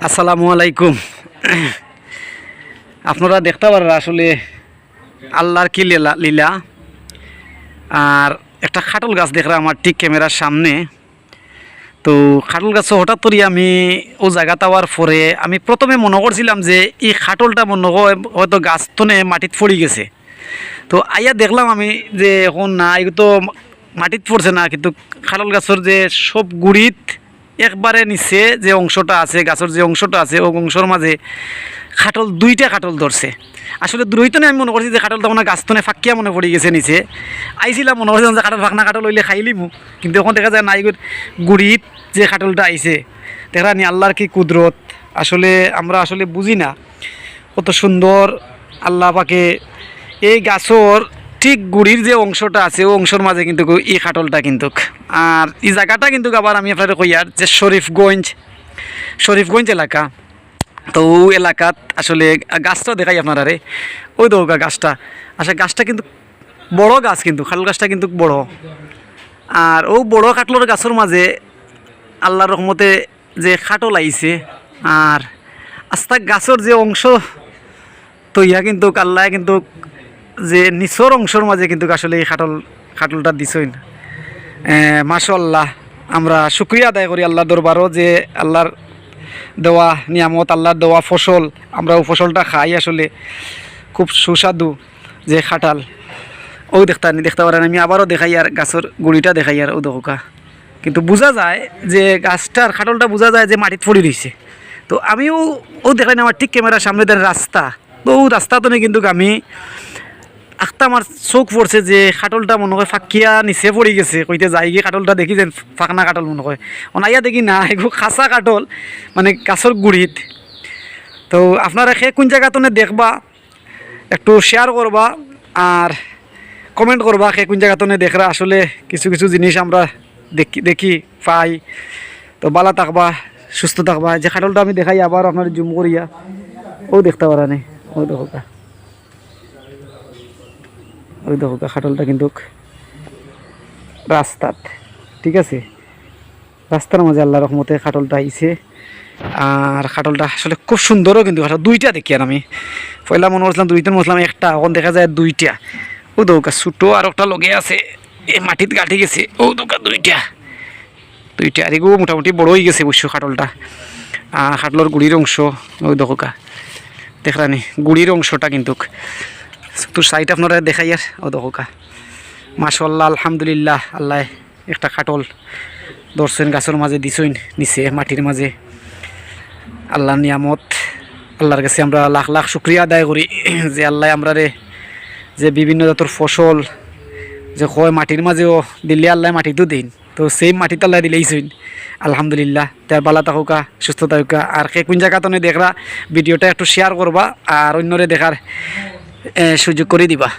আসসালামু আলাইকুম। আপনারা দেখতে পারেন আসলে আল্লাহর কি লীলা লীলা। আর একটা খাটল গাছ দেখলাম আমার ঠিক ক্যামেরার সামনে। তো খাটল গাছ হঠাৎ করে আমি ও জায়গা পাওয়ার পরে আমি প্রথমে মনে করছিলাম যে এই খাটলটা মনে হয় হয়তো গাছ তনে মাটিত পড়ে গেছে। তো আইয়া দেখলাম আমি যে এখন না, এগুলো তো মাটিত পড়ছে না, কিন্তু খাটল গাছের যে সব গুড়িত একবারে নিচে যে অংশটা আছে, গাছের যে অংশটা আছে ও অংশের মাঝে দুইটা খাটল ধরছে। আসলে দূরইতনে আমি মনে করছি যে খাটলটা মনে গাছতনে ফাঁকিয়া মনে পড়ে গেছে নিচে। আইছিলাম মনে করছিলাম যে খাটল ফাঁকনা খাটল হইলে খাইলিমু, কিন্তু এখন দেখা যায় না, এগুলো গুড়িত যে খাটলটা আইছে দেখা নি আল্লাহর কি কুদরত। আসলে আমরা আসলে বুঝি না কত সুন্দর আল্লাহ পাকে এই গাছর ঠিক গুড়ির যে অংশটা আছে ও অংশের মাঝে কিন্তু এই খাটলটা কিন্তু। আর এই জায়গাটা কিন্তু আবার আমি আপনাদের কইয়ার যে শরীফগঞ্জ এলাকা। তো ও এলাকাত আসলে গাছটা দেখাই আপনারা রে, ওই তো গাছটা। আসলে গাছটা কিন্তু বড় গাছ, কিন্তু খাটল গাছটা কিন্তু বড়। আর ও বড় খাটলর গাছের মাঝে আল্লাহর রহমতে যে খাটল আইছে, আর আস্তা গাছের যে অংশ তো ইয়া কিন্তু আল্লাহ কিন্তু যে নিচর অংশের মাঝে কিন্তু আসলে এই খাটলটা দিছই না। মাশাআল্লাহ, আমরা শুকরিয়া আদায় করি আল্লাহর দরবারও যে আল্লাহর দেওয়া নিয়ামত, আল্লাহর দেওয়া ফসল, আমরা ও ফসলটা খাই আসলে খুব সুস্বাদু যে খাটাল। ও দেখতে পারেন, আমি আবারও দেখাই আর গাছের গুড়িটা দেখাই আর ও দোকা, কিন্তু বোঝা যায় যে গাছটার খাটলটা বোঝা যায় যে মাটিত পড়ে রয়েছে। তো আমিও ও দেখাই না আমার ঠিক ক্যামেরার সামনে দেন রাস্তা, তো ও রাস্তা তো কিন্তু আমি আখতা আমার চোখ পড়ছে যে খাটলটা মনে হয় ফাঁকিয়া নিচে পড়ে গেছে। কইতে যাই গিয়ে খাটলটা দেখি যে ফাঁকনা কাটল মনে হয়, অনাইয়া দেখি না এগুলো খাসা কাটল মানে গাছের গুড়িত। তো আপনারা সে কোন জায়গাতনে দেখবা একটু শেয়ার করবা আর কমেন্ট করবা সে কোন জায়গাতনে দেখরা। আসলে কিছু কিছু জিনিস আমরা দেখি পাই। তো ভালো থাকবা, সুস্থ থাকবা। যে খাটলটা আমি দেখাই আবার আপনার জুম করিয়া ও দেখতে পারা নেই, ওই দেখা ওই দেখো খাটলটা কিন্তু রাস্তাত, ঠিক আছে, রাস্তার মাঝে আল্লাহ রহমতে খাটলটা আইছে। আর খাটলটা আসলে খুব সুন্দরও, কিন্তু দুইটা দেখি আর আমি পয়লা মনে করছিলাম দুইটা, মনে একটা, এখন দেখা যায় দুইটা। ও দৌকা ছোটো আর একটা লগে আছে, এই মাটিত গাঁঠি গেছে। ও দৌকা দুইটা আর এগুলো মোটামুটি বড় হয়ে গেছে অবশ্য খাটলটা। খাটলর গুড়ির অংশ ওই দোকা দেখলানি, গুড়ির অংশটা কিন্তু তোর সাইড আপনারা দেখাই আর ও দোকা। মাশাআল্লাহ, আলহামদুলিল্লাহ, আল্লাহ একটা খাটল ধরছেন গাছের মাঝে দিছইন নিচে মাটির মাঝে। আল্লাহর নিয়ামত, আল্লাহর কাছে আমরা লাখ লাখ শুক্রিয়া আদায় করি যে আল্লাহ আমরা রে যে বিভিন্ন জাতের ফসল যে হয় মাটির মাঝেও দিলে আল্লাহ মাটিতেও দিন, তো সেই মাটিতে আল্লাহ দিলেইছইন। আলহামদুলিল্লাহ, তার বালা থাকুকা, সুস্থ থাকুকা। আর সে কোন জায়গাতনে দেখরা ভিডিওটা একটু শেয়ার করবা আর অন্যরে দেখার সুযোগ করে দিবা।